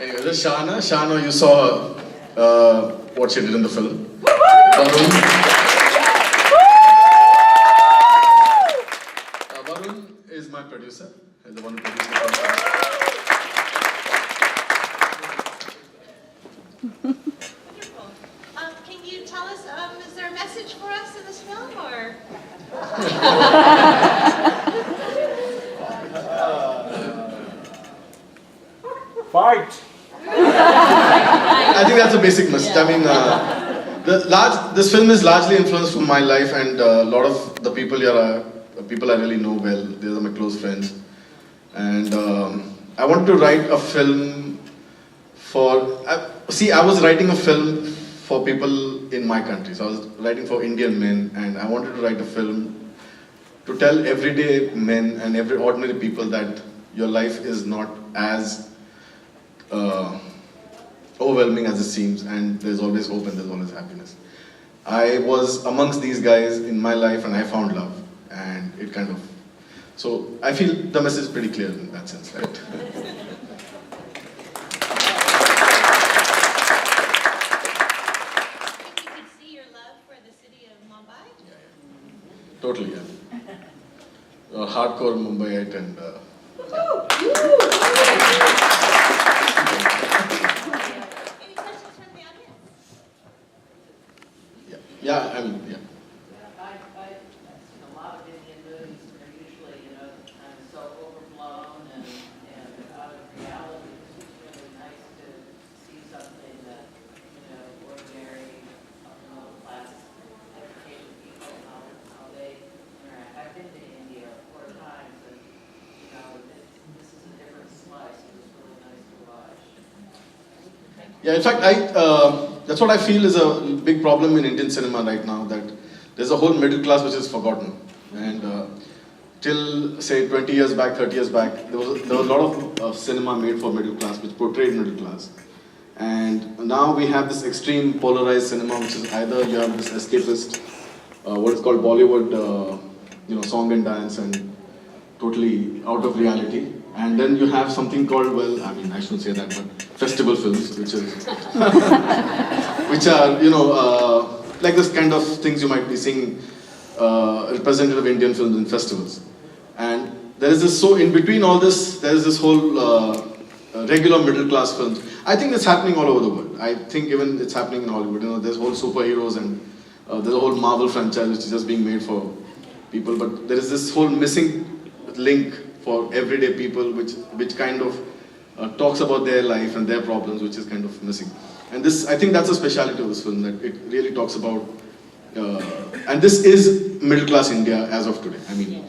Anyway, this is Shahana. Shahana, you saw what she did in the film. Varun. Varun is my producer. He's the one who produced the film. Wonderful. Can you tell us, is there a message for us in this film, or? Fight! I think that's a basic message. I mean, this film is largely influenced from my life, and a lot of the people here are people I really know well. These are my close friends. And I wanted to write a film for... I was writing a film for people in my country. So I was writing for Indian men, and I wanted to write a film to tell everyday men and every ordinary people that your life is not as overwhelming as it seems, and there's always hope and there's always happiness. I was amongst these guys in my life, and I found love, and it kind of... So I feel the message is pretty clear in that sense, right? People could see your love for the city of Mumbai? Yeah. Totally, yeah. Hardcore Mumbaiite and... Any questions from the audience? Yeah, I mean, yeah. I've seen a lot of Indian movies that are usually, kind of so overblown and out of reality. It's really nice to see something that, ordinary, middle class, educated people, how they interact. I've been to India 4 times, and this is a different slice, and it's really nice to watch. Yeah, in fact, that's what I feel is a big problem in Indian cinema right now, that there's a whole middle class which is forgotten. And till, say, 20 years back, 30 years back, there was a lot of cinema made for middle class, which portrayed middle class. And now we have this extreme polarized cinema, which is either you have this escapist, what is called Bollywood, song and dance, and totally out of reality. And then you have something called, well, I mean, I shouldn't say that, but festival films, which is, which are, like this kind of things you might be seeing representative Indian films in festivals. And there is this, so in between all this, there is this whole regular middle class films. I think it's happening all over the world. I think even it's happening in Hollywood. There's whole superheroes, and there's a whole Marvel franchise which is just being made for people. But there is this whole missing link for everyday people, which kind of talks about their life and their problems, which is kind of missing. And this, I think that's a speciality of this film, that it really talks about, and this is middle class India as of today. I mean,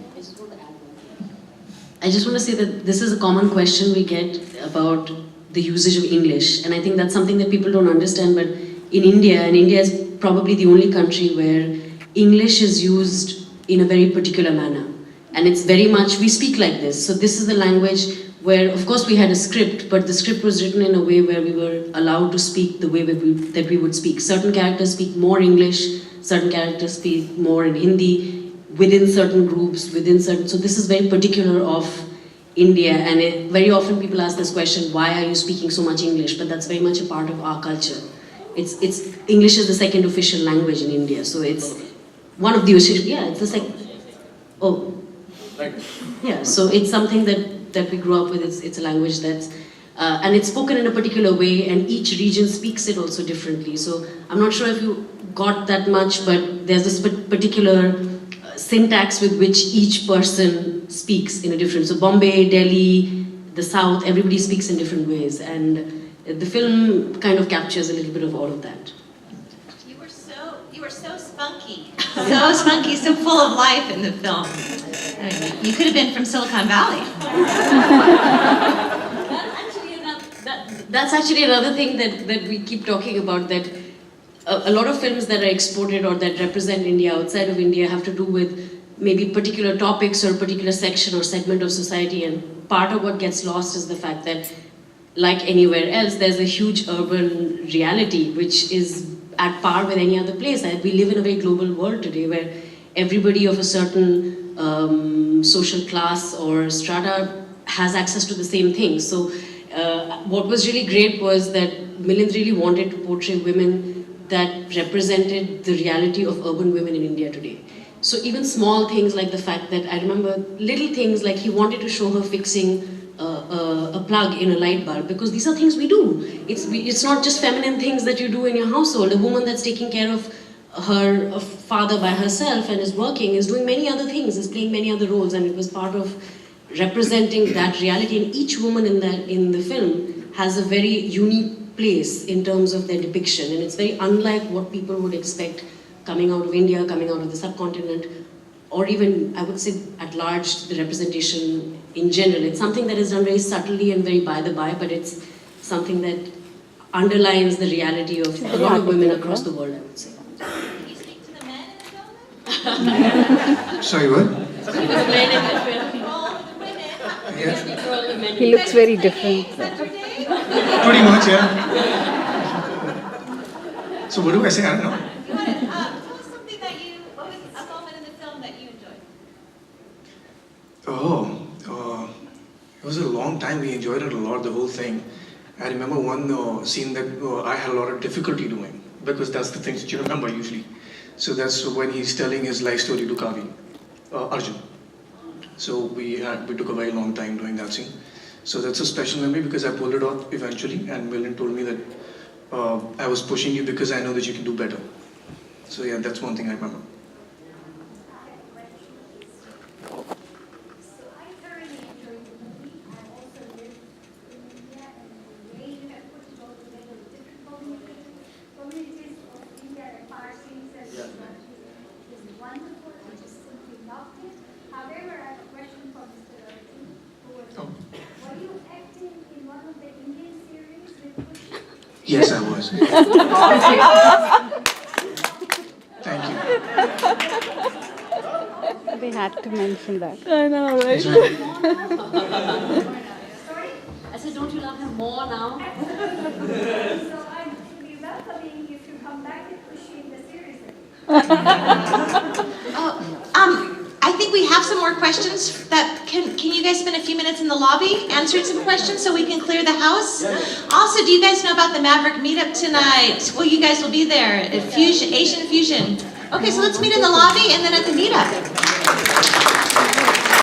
I just want to say that this is a common question we get about the usage of English, and I think that's something that people don't understand, but in India, and India is probably the only country where English is used in a very particular manner. And it's very much, we speak like this. So this is the language where, of course, we had a script, but the script was written in a way where we were allowed to speak the way that we would speak. Certain characters speak more English, certain characters speak more in Hindi, within certain groups, so this is very particular of India, and very often people ask this question, why are you speaking so much English? But that's very much a part of our culture. English is the second official language in India, so it's one of the official, it's the second, yeah, so it's something that we grew up with. It's a language that's, and it's spoken in a particular way, and each region speaks it also differently. So I'm not sure if you got that much, but there's this particular syntax with which each person speaks in a different. So Bombay, Delhi, the South, everybody speaks in different ways, and the film kind of captures a little bit of all of that. You were so spunky, so spunky, so full of life in the film. I mean, you could have been from Silicon Valley. That's actually another thing that we keep talking about, that a lot of films that are exported or that represent India outside of India have to do with maybe particular topics or a particular section or segment of society, and part of what gets lost is the fact that, like anywhere else, there's a huge urban reality which is at par with any other place. We live in a very global world today where everybody of a certain social class or strata has access to the same thing. So what was really great was that Milind really wanted to portray women that represented the reality of urban women in India today. So even small things like the fact that I remember little things like he wanted to show her fixing a plug in a light bulb, because these are things we do. It's not just feminine things that you do in your household. A woman that's taking care of her father by herself and is working is doing many other things, is playing many other roles, and it was part of representing that reality. And each woman in the film has a very unique place in terms of their depiction, and it's very unlike what people would expect coming out of India, coming out of the subcontinent, or even, I would say, at large, the representation in general. It's something that is done very subtly and very by the by, but it's something that underlines the reality of a lot of women across the world, I would say. Can you speak to the men in the film? Sorry, what? He looks very different. Pretty much, yeah. So what do I say? I don't know. You want to tell us something what was a moment in the film that you enjoyed? It was a long time. We enjoyed it a lot, the whole thing. I remember one scene that I had a lot of difficulty doing, because that's the things that you remember usually. So that's when he's telling his life story to Kavi, Arjun. So we took a very long time doing that scene. So that's a special memory because I pulled it off eventually, and Milind told me that I was pushing you because I know that you can do better. So yeah, that's one thing I remember. Yes, I was. Thank you. They had to mention that. I know, right? That's right. I said, don't you love him more now? So I would be welcoming if you come back and push me in the series. I think we have some more questions. Can you guys spend a few minutes in the lobby answering some questions so we can clear the house? Also, do you guys know about the Maverick meetup tonight? Well, you guys will be there at Asian Fusion. Okay, so let's meet in the lobby and then at the meetup.